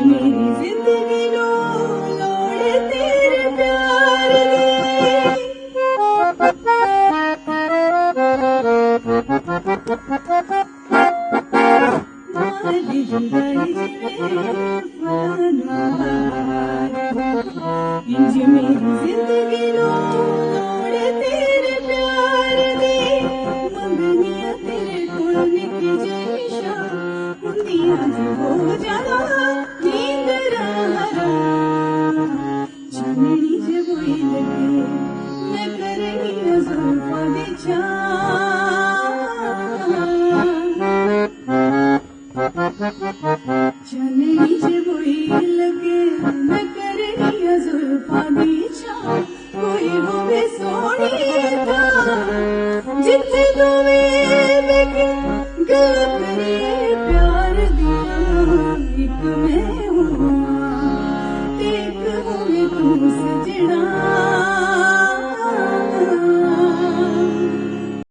मेरी जिंदगी लो लोड़े तेरे प्यार दी जुदाई इंज मेरी जिंदगी लो लोड़े तेरे प्यार दी मंगनिया तेरे कोल निकी जैशा मुंदिया हो जाना चांदनी जब वही लगे मैं करनी जुल्फों दे चांदनी जब वही लगे मैं करनी जुल्फों दे कोई होवे सोनी था जिथे